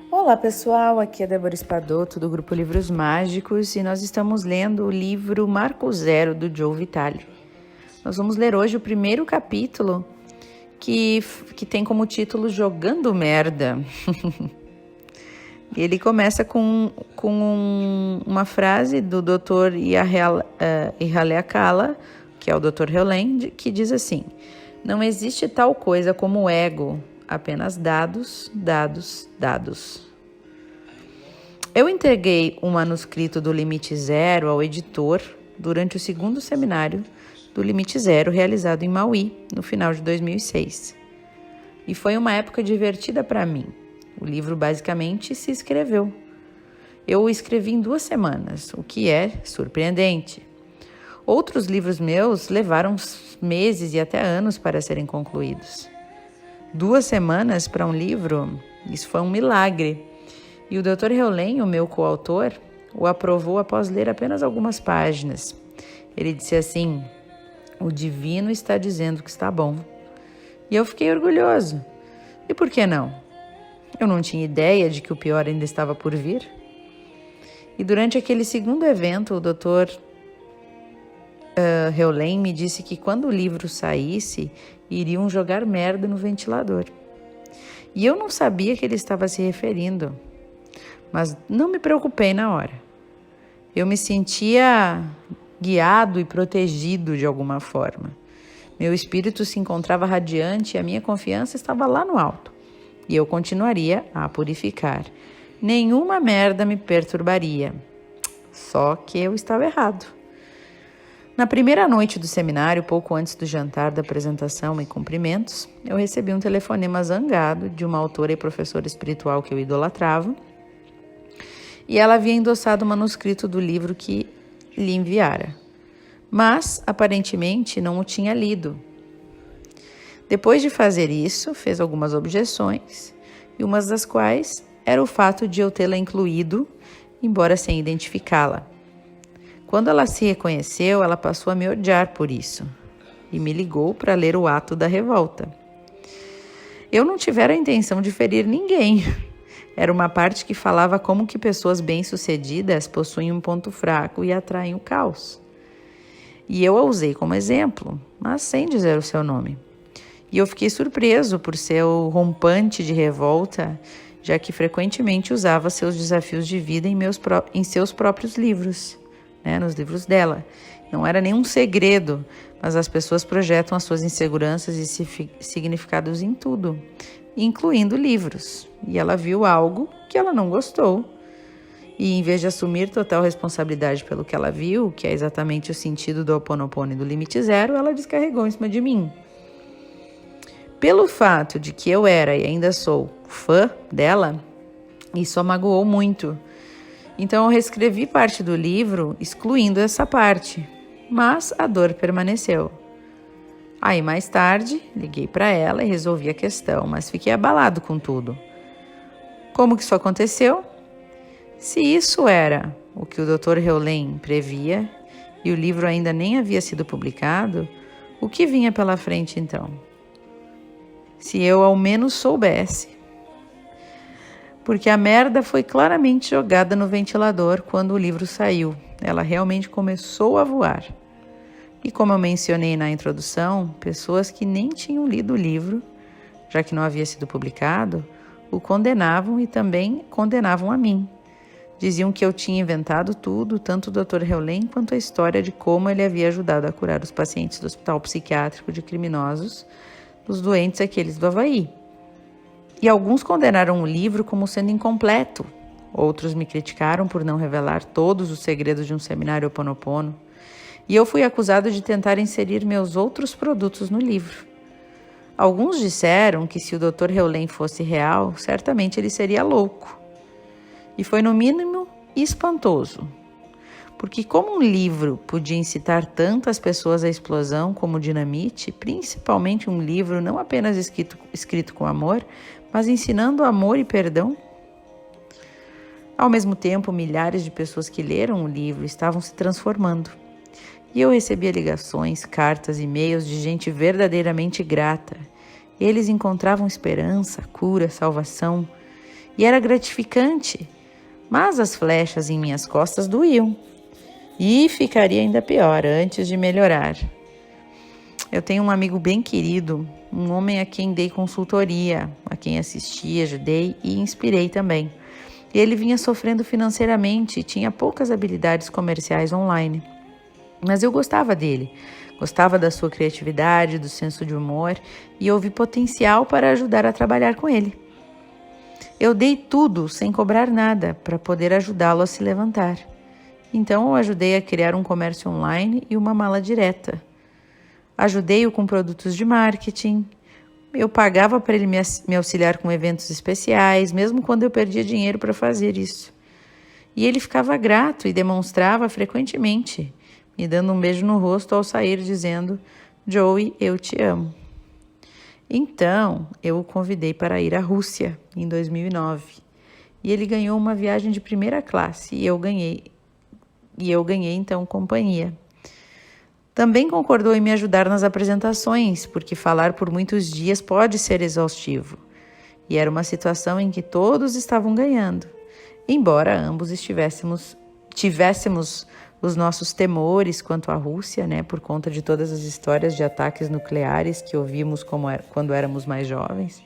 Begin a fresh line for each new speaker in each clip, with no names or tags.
Olá pessoal, aqui é Débora Espadoto do Grupo Livros Mágicos e nós estamos lendo o livro Marco Zero do Joe Vitale. Nós vamos ler hoje o primeiro capítulo que tem como título Jogando Merda. Ele começa com uma frase do Dr. Ihaleakala, que é o Dr. Hewlett, que diz assim: não existe tal coisa como ego, apenas dados, dados, dados. Eu entreguei um manuscrito do Limite Zero ao editor durante o segundo seminário do Limite Zero realizado em Maui, no final de 2006. E foi uma época divertida para mim. O livro basicamente se escreveu. Eu o escrevi em 2 semanas, o que é surpreendente. Outros livros meus levaram meses e até anos para serem concluídos. 2 semanas para um livro, isso foi um milagre. E o Dr. Hewlett, o meu coautor, o aprovou após ler apenas algumas páginas. Ele disse assim: o divino está dizendo que está bom. E eu fiquei orgulhoso. E por que não? Eu não tinha ideia de que o pior ainda estava por vir. E durante aquele segundo evento, o Dr. Hewlett me disse que quando o livro saísse, iriam jogar merda no ventilador. E eu não sabia que ele estava se referindo, mas não me preocupei na hora. Eu me sentia guiado e protegido de alguma forma. Meu espírito se encontrava radiante e a minha confiança estava lá no alto. E eu continuaria a purificar. Nenhuma merda me perturbaria. Só que eu estava errado. Na primeira noite do seminário, pouco antes do jantar da apresentação e cumprimentos, eu recebi um telefonema zangado de uma autora e professora espiritual que eu idolatrava, e ela havia endossado o manuscrito do livro que lhe enviara, mas aparentemente não o tinha lido. Depois de fazer isso, fez algumas objeções, e uma das quais era o fato de eu tê-la incluído, embora sem identificá-la. Quando ela se reconheceu, ela passou a me odiar por isso e me ligou para ler o ato da revolta. Eu não tivera a intenção de ferir ninguém. Era uma parte que falava como que pessoas bem-sucedidas possuem um ponto fraco e atraem o caos. E eu a usei como exemplo, mas sem dizer o seu nome. E eu fiquei surpreso por seu rompante de revolta, já que frequentemente usava seus desafios de vida em seus próprios livros. Nos livros dela. Não era nenhum segredo, mas as pessoas projetam as suas inseguranças e significados em tudo, incluindo livros. E ela viu algo que ela não gostou. E em vez de assumir total responsabilidade pelo que ela viu, que é exatamente o sentido do Ho Oponopono e do Limite Zero, ela descarregou em cima de mim. Pelo fato de que eu era e ainda sou fã dela, isso a magoou muito. Então eu reescrevi parte do livro, excluindo essa parte, mas a dor permaneceu. Aí mais tarde, liguei para ela e resolvi a questão, mas fiquei abalado com tudo. Como que isso aconteceu? Se isso era o que o Dr. Hewlett previa, e o livro ainda nem havia sido publicado, o que vinha pela frente então? Se eu ao menos soubesse. Porque a merda foi claramente jogada no ventilador quando o livro saiu. Ela realmente começou a voar. E como eu mencionei na introdução, pessoas que nem tinham lido o livro, já que não havia sido publicado, o condenavam e também condenavam a mim. Diziam que eu tinha inventado tudo, tanto o Dr. Hewlett quanto a história de como ele havia ajudado a curar os pacientes do Hospital Psiquiátrico de Criminosos, os doentes aqueles do Havaí. E alguns condenaram o livro como sendo incompleto. Outros me criticaram por não revelar todos os segredos de um seminário Ho Oponopono. E eu fui acusado de tentar inserir meus outros produtos no livro. Alguns disseram que se o Dr. Hewlett fosse real, certamente ele seria louco. E foi no mínimo espantoso. Porque como um livro podia incitar tantas pessoas à explosão como dinamite, principalmente um livro não apenas escrito com amor, mas ensinando amor e perdão? Ao mesmo tempo, milhares de pessoas que leram o livro estavam se transformando. E eu recebia ligações, cartas, e-mails de gente verdadeiramente grata. Eles encontravam esperança, cura, salvação. E era gratificante, mas as flechas em minhas costas doíam. E ficaria ainda pior antes de melhorar. Eu tenho um amigo bem querido, um homem a quem dei consultoria, a quem assisti, ajudei e inspirei também. E ele vinha sofrendo financeiramente e tinha poucas habilidades comerciais online. Mas eu gostava dele, gostava da sua criatividade, do senso de humor e eu vi potencial para ajudar a trabalhar com ele. Eu dei tudo sem cobrar nada para poder ajudá-lo a se levantar. Então eu ajudei a criar um comércio online e uma mala direta. Ajudei-o com produtos de marketing. Eu pagava para ele me auxiliar com eventos especiais, mesmo quando eu perdia dinheiro para fazer isso. E ele ficava grato e demonstrava frequentemente, me dando um beijo no rosto ao sair, dizendo: Joey, eu te amo. Então, eu o convidei para ir à Rússia em 2009. E ele ganhou uma viagem de primeira classe e eu ganhei então companhia. Também concordou em me ajudar nas apresentações, porque falar por muitos dias pode ser exaustivo. E era uma situação em que todos estavam ganhando, embora ambos tivéssemos os nossos temores quanto à Rússia, por conta de todas as histórias de ataques nucleares que ouvimos quando éramos mais jovens.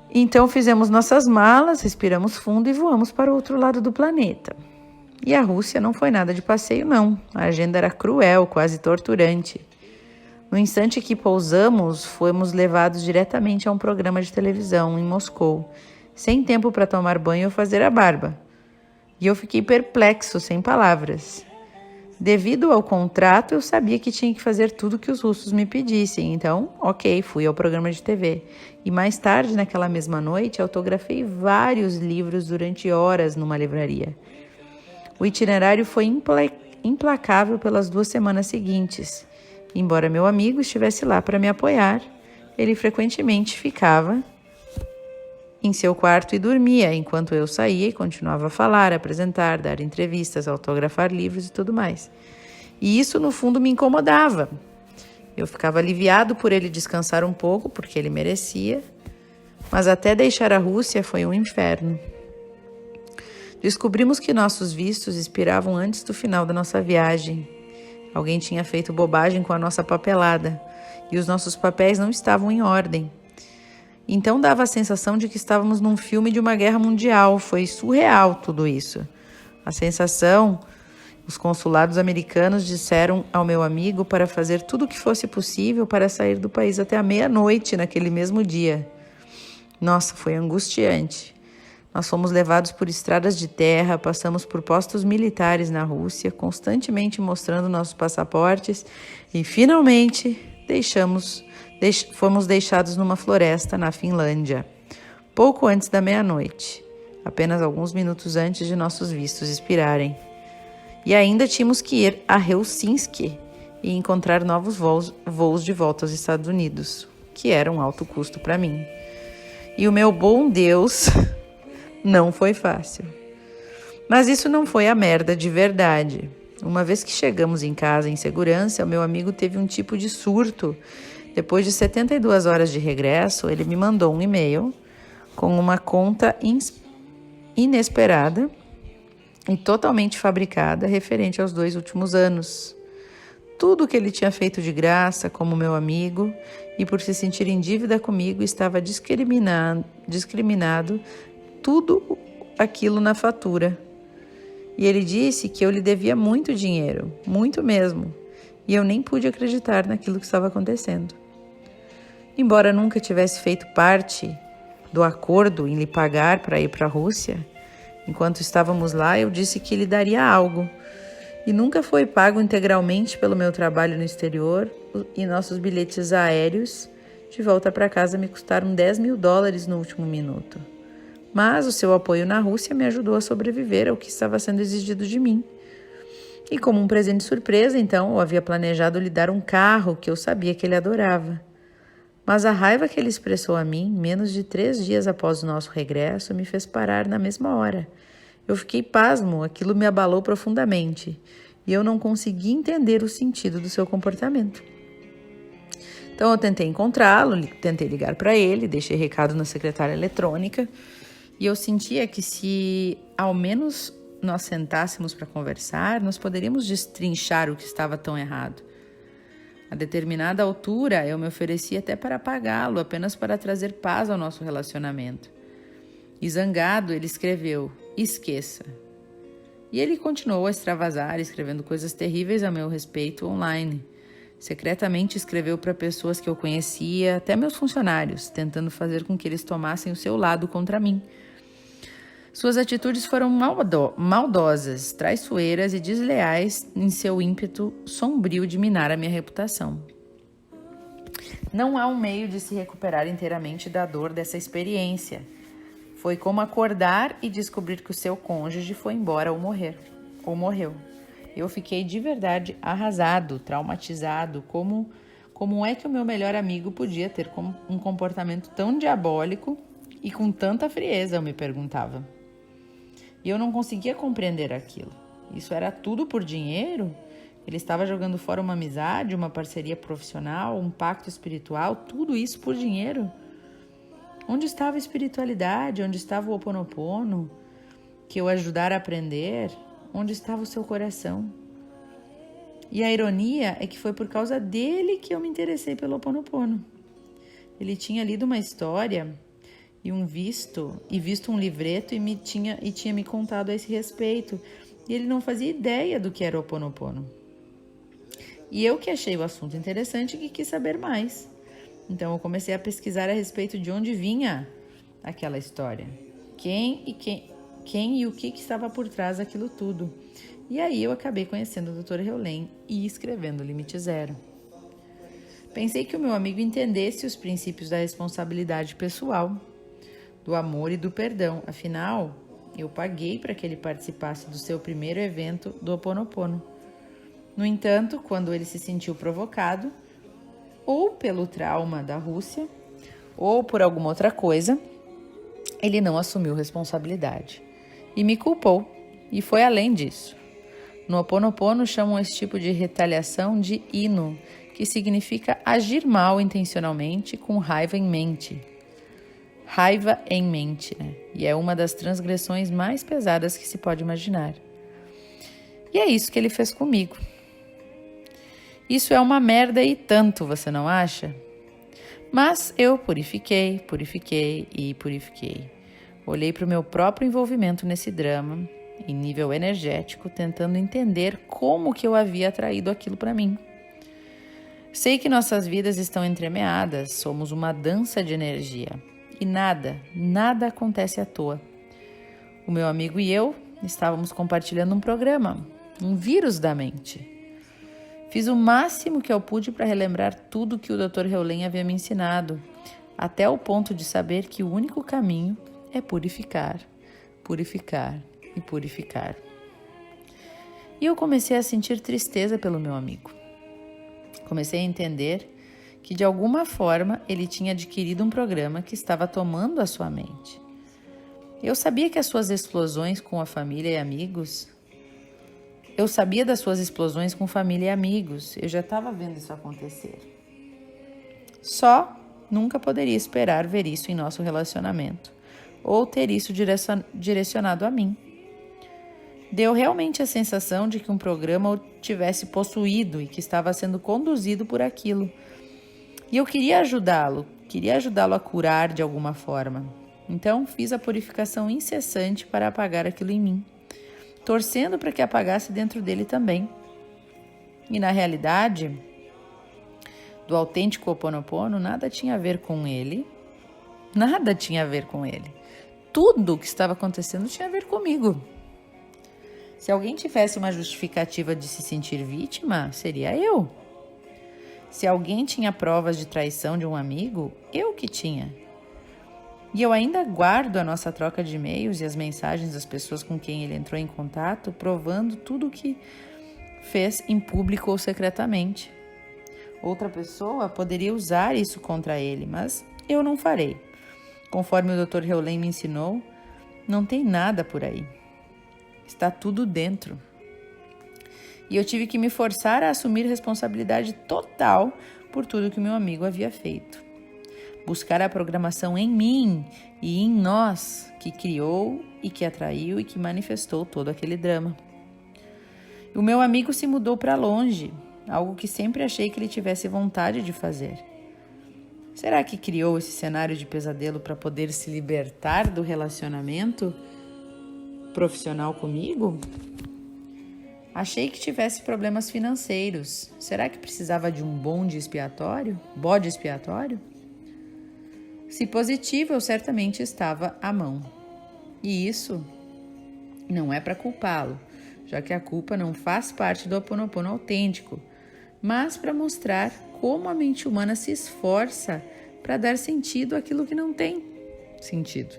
Então fizemos nossas malas, respiramos fundo e voamos para o outro lado do planeta. E a Rússia não foi nada de passeio, não. A agenda era cruel, quase torturante. No instante que pousamos, fomos levados diretamente a um programa de televisão em Moscou, sem tempo para tomar banho ou fazer a barba. E eu fiquei perplexo, sem palavras. Devido ao contrato, eu sabia que tinha que fazer tudo o que os russos me pedissem. Então, ok, fui ao programa de TV. E mais tarde, naquela mesma noite, autografei vários livros durante horas numa livraria. O itinerário foi implacável pelas 2 semanas seguintes. Embora meu amigo estivesse lá para me apoiar, ele frequentemente ficava em seu quarto e dormia, enquanto eu saía e continuava a falar, apresentar, dar entrevistas, autografar livros e tudo mais. E isso, no fundo, me incomodava. Eu ficava aliviado por ele descansar um pouco, porque ele merecia, mas até deixar a Rússia foi um inferno. Descobrimos que nossos vistos expiravam antes do final da nossa viagem. Alguém tinha feito bobagem com a nossa papelada e os nossos papéis não estavam em ordem. Então dava a sensação de que estávamos num filme de uma guerra mundial. Foi surreal tudo isso. A sensação, os consulados americanos disseram ao meu amigo para fazer tudo o que fosse possível para sair do país até a meia-noite naquele mesmo dia. Nossa, foi angustiante. Nós fomos levados por estradas de terra, passamos por postos militares na Rússia, constantemente mostrando nossos passaportes e, finalmente, fomos deixados numa floresta na Finlândia, pouco antes da meia-noite, apenas alguns minutos antes de nossos vistos expirarem. E ainda tínhamos que ir a Helsinki e encontrar novos voos de volta aos Estados Unidos, que era um alto custo para mim. E o meu bom Deus... Não foi fácil. Mas isso não foi a merda de verdade. Uma vez que chegamos em casa em segurança, o meu amigo teve um tipo de surto. Depois de 72 horas de regresso, ele me mandou um e-mail com uma conta inesperada e totalmente fabricada referente aos 2 últimos anos. Tudo o que ele tinha feito de graça como meu amigo e por se sentir em dívida comigo estava discriminado tudo aquilo na fatura. E ele disse que eu lhe devia muito dinheiro, muito mesmo, e eu nem pude acreditar naquilo que estava acontecendo. Embora nunca tivesse feito parte do acordo em lhe pagar para ir para a Rússia, enquanto estávamos lá, eu disse que lhe daria algo, e nunca foi pago integralmente pelo meu trabalho no exterior, e nossos bilhetes aéreos de volta para casa me custaram $10.000 no último minuto. Mas o seu apoio na Rússia me ajudou a sobreviver ao que estava sendo exigido de mim. E como um presente surpresa, então, eu havia planejado lhe dar um carro que eu sabia que ele adorava. Mas a raiva que ele expressou a mim, menos de 3 dias após o nosso regresso, me fez parar na mesma hora. Eu fiquei pasmo, aquilo me abalou profundamente, e eu não consegui entender o sentido do seu comportamento. Então eu tentei encontrá-lo, tentei ligar para ele, deixei recado na secretária eletrônica e eu sentia que se ao menos nós sentássemos para conversar, nós poderíamos destrinchar o que estava tão errado. A determinada altura eu me ofereci até para apagá-lo, apenas para trazer paz ao nosso relacionamento. E zangado ele escreveu: esqueça. E ele continuou a extravasar, escrevendo coisas terríveis a meu respeito online. Secretamente escreveu para pessoas que eu conhecia, até meus funcionários, tentando fazer com que eles tomassem o seu lado contra mim. Suas atitudes foram maldosas, traiçoeiras e desleais em seu ímpeto sombrio de minar a minha reputação. Não há um meio de se recuperar inteiramente da dor dessa experiência. Foi como acordar e descobrir que o seu cônjuge foi embora ou morreu. Eu fiquei de verdade arrasado, traumatizado. Como é que o meu melhor amigo podia ter um comportamento tão diabólico e com tanta frieza, eu me perguntava. E eu não conseguia compreender aquilo. Isso era tudo por dinheiro? Ele estava jogando fora uma amizade, uma parceria profissional, um pacto espiritual, tudo isso por dinheiro? Onde estava a espiritualidade? Onde estava o Ho Oponopono? Que eu ajudara a aprender? Onde estava o seu coração? E a ironia é que foi por causa dele que eu me interessei pelo Ho Oponopono. Ele tinha lido uma história e visto um livreto e tinha me contado a esse respeito. E ele não fazia ideia do que era o Ho Oponopono. E eu que achei o assunto interessante e que quis saber mais. Então eu comecei a pesquisar a respeito de onde vinha aquela história. Quem e o que estava por trás daquilo tudo. E aí eu acabei conhecendo o Dr. Heulen e escrevendo Limite Zero. Pensei que o meu amigo entendesse os princípios da responsabilidade pessoal, do amor e do perdão. Afinal, eu paguei para que ele participasse do seu primeiro evento do Ho Oponopono. No entanto, quando ele se sentiu provocado, ou pelo trauma da Rússia, ou por alguma outra coisa, ele não assumiu responsabilidade. E me culpou. E foi além disso. No Ho Oponopono chamam esse tipo de retaliação de ino, que significa agir mal intencionalmente com raiva em mente. Raiva em mente, né? E é uma das transgressões mais pesadas que se pode imaginar. E é isso que ele fez comigo. Isso é uma merda e tanto, você não acha? Mas eu purifiquei. Olhei para o meu próprio envolvimento nesse drama, em nível energético, tentando entender como que eu havia atraído aquilo para mim. Sei que nossas vidas estão entremeadas, somos uma dança de energia. E nada acontece à toa. O meu amigo e eu estávamos compartilhando um programa, um vírus da mente. Fiz o máximo que eu pude para relembrar tudo que o Dr. Heulen havia me ensinado, até o ponto de saber que o único caminho é purificar. E eu comecei a sentir tristeza pelo meu amigo. Comecei a entender que de alguma forma ele tinha adquirido um programa que estava tomando a sua mente. Eu sabia que as suas explosões com a família e amigos... Eu sabia das suas explosões com família e amigos. Eu já estava vendo isso acontecer. Só nunca poderia esperar ver isso em nosso relacionamento. Ou ter isso direcionado a mim. Deu realmente a sensação de que um programa o tivesse possuído e que estava sendo conduzido por aquilo. E eu queria ajudá-lo a curar de alguma forma. Então fiz a purificação incessante para apagar aquilo em mim, torcendo para que apagasse dentro dele também. E na realidade, do autêntico Ho Oponopono, nada tinha a ver com ele. Tudo o que estava acontecendo tinha a ver comigo. Se alguém tivesse uma justificativa de se sentir vítima, seria eu. Se alguém tinha provas de traição de um amigo, eu que tinha. E eu ainda guardo a nossa troca de e-mails e as mensagens das pessoas com quem ele entrou em contato, provando tudo o que fez em público ou secretamente. Outra pessoa poderia usar isso contra ele, mas eu não farei. Conforme o Dr. Heulen me ensinou, não tem nada por aí. Está tudo dentro. E eu tive que me forçar a assumir responsabilidade total por tudo que meu amigo havia feito. Buscar a programação em mim e em nós, que criou e que atraiu e que manifestou todo aquele drama. O meu amigo se mudou para longe, algo que sempre achei que ele tivesse vontade de fazer. Será que criou esse cenário de pesadelo para poder se libertar do relacionamento profissional comigo? Achei que tivesse problemas financeiros. Será que precisava de um bode expiatório? Se positivo, eu certamente estava à mão. E isso não é para culpá-lo, já que a culpa não faz parte do Ho Oponopono autêntico, mas para mostrar como a mente humana se esforça para dar sentido àquilo que não tem sentido.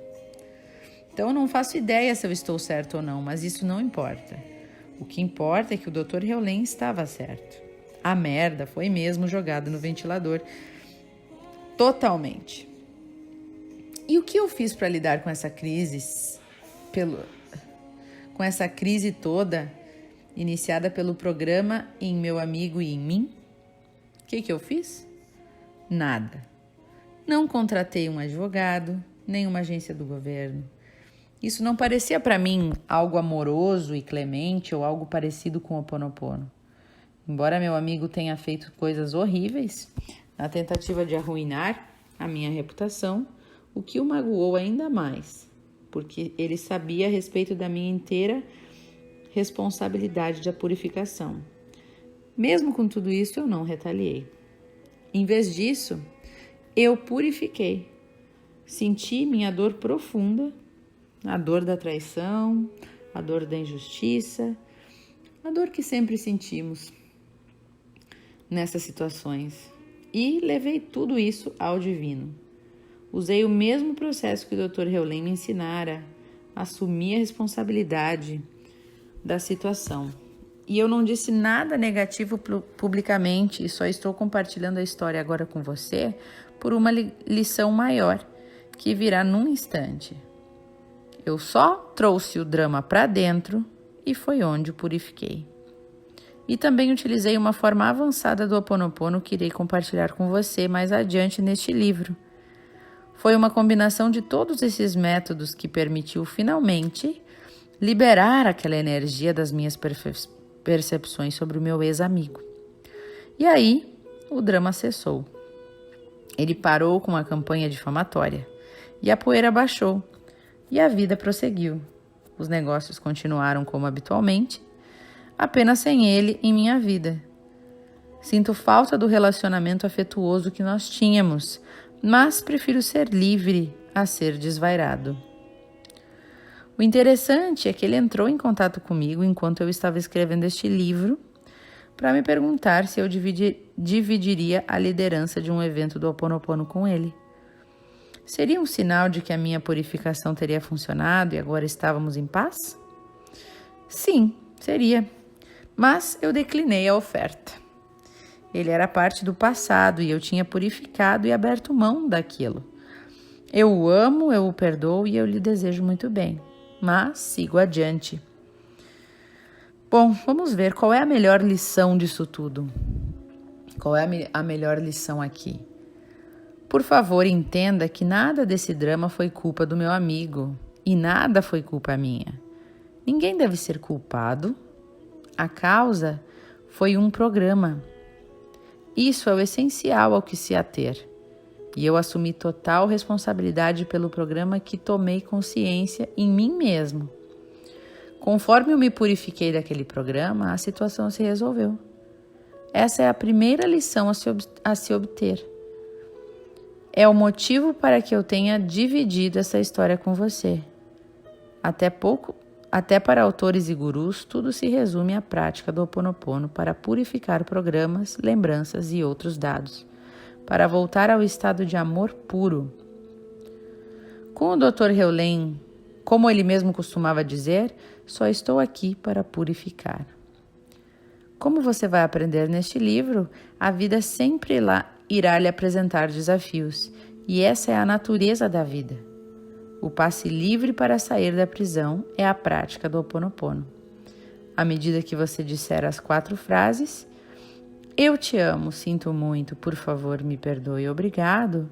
Então, eu não faço ideia se eu estou certo ou não, mas isso não importa. O que importa é que o Dr. Heolen estava certo. A merda foi mesmo jogada no ventilador totalmente. E o que eu fiz para lidar com essa crise, com essa crise toda, iniciada pelo programa em meu amigo e em mim? O que eu fiz? Nada. Não contratei um advogado, nem uma agência do governo. Isso não parecia para mim algo amoroso e clemente ou algo parecido com o Ho Oponopono. Embora meu amigo tenha feito coisas horríveis na tentativa de arruinar a minha reputação, o que o magoou ainda mais, porque ele sabia a respeito da minha inteira responsabilidade da purificação. Mesmo com tudo isso, eu não retaliei. Em vez disso, eu purifiquei. Senti minha dor profunda, a dor da traição, a dor da injustiça, a dor que sempre sentimos nessas situações. E levei tudo isso ao divino. Usei o mesmo processo que o Dr. Heolen me ensinara, assumi a responsabilidade da situação. E eu não disse nada negativo publicamente e só estou compartilhando a história agora com você por uma lição maior que virá num instante. Eu só trouxe o drama para dentro e foi onde o purifiquei. E também utilizei uma forma avançada do Ho Oponopono que irei compartilhar com você mais adiante neste livro. Foi uma combinação de todos esses métodos que permitiu finalmente liberar aquela energia das minhas percepções sobre o meu ex-amigo. E aí, o drama cessou. Ele parou com a campanha difamatória e a poeira baixou e a vida prosseguiu. Os negócios continuaram como habitualmente, apenas sem ele em minha vida. Sinto falta do relacionamento afetuoso que nós tínhamos, mas prefiro ser livre a ser desvairado. O interessante é que ele entrou em contato comigo enquanto eu estava escrevendo este livro para me perguntar se eu dividiria a liderança de um evento do Ho Oponopono com ele. Seria um sinal de que a minha purificação teria funcionado e agora estávamos em paz? Sim, seria. Mas eu declinei a oferta. Ele era parte do passado e eu tinha purificado e aberto mão daquilo. Eu o amo, eu o perdoo e eu lhe desejo muito bem. Mas sigo adiante. Bom, vamos ver qual é a melhor lição disso tudo. Qual é a melhor lição aqui? Por favor, entenda que nada desse drama foi culpa do meu amigo e nada foi culpa minha. Ninguém deve ser culpado. A causa foi um programa. Isso é o essencial ao que se ater. E eu assumi total responsabilidade pelo programa que tomei consciência em mim mesmo. Conforme eu me purifiquei daquele programa, a situação se resolveu. Essa é a primeira lição a se obter. É o motivo para que eu tenha dividido essa história com você. Até para autores e gurus, tudo se resume à prática do Ho Oponopono para purificar programas, lembranças e outros dados, para voltar ao estado de amor puro. Com o Dr. Heolen, como ele mesmo costumava dizer, só estou aqui para purificar. Como você vai aprender neste livro, a vida sempre irá lhe apresentar desafios, e essa é a natureza da vida. O passe livre para sair da prisão é a prática do Ho Oponopono. À medida que você disser as 4 frases, eu te amo, sinto muito, por favor, me perdoe, obrigado,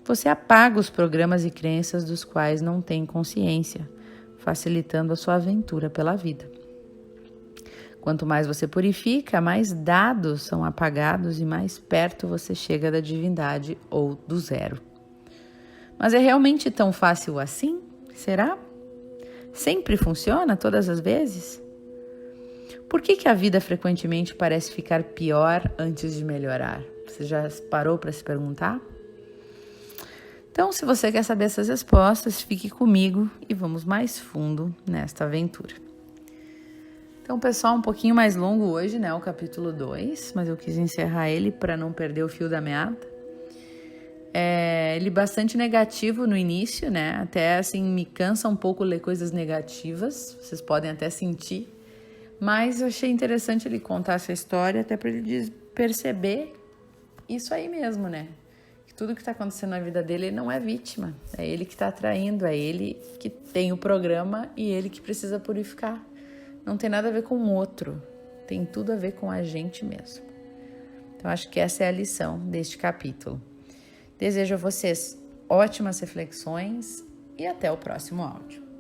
você apaga os programas e crenças dos quais não tem consciência, facilitando a sua aventura pela vida. Quanto mais você purifica, mais dados são apagados e mais perto você chega da divindade ou do zero. Mas é realmente tão fácil assim? Será? Sempre funciona todas as vezes? Por que a vida frequentemente parece ficar pior antes de melhorar? Você já parou para se perguntar? Então, se você quer saber essas respostas, fique comigo e vamos mais fundo nesta aventura. Então, pessoal, um pouquinho mais longo hoje, né? O capítulo 2, mas eu quis encerrar ele para não perder o fio da meada. Ele bastante negativo no início, né? Até assim, me cansa um pouco ler coisas negativas, vocês podem até sentir. Mas eu achei interessante ele contar essa história até para ele perceber isso aí mesmo, né? Que tudo que está acontecendo na vida dele, ele não é vítima. É ele que está atraindo, é ele que tem o programa e ele que precisa purificar. Não tem nada a ver com o outro, tem tudo a ver com a gente mesmo. Então, acho que essa é a lição deste capítulo. Desejo a vocês ótimas reflexões e até o próximo áudio.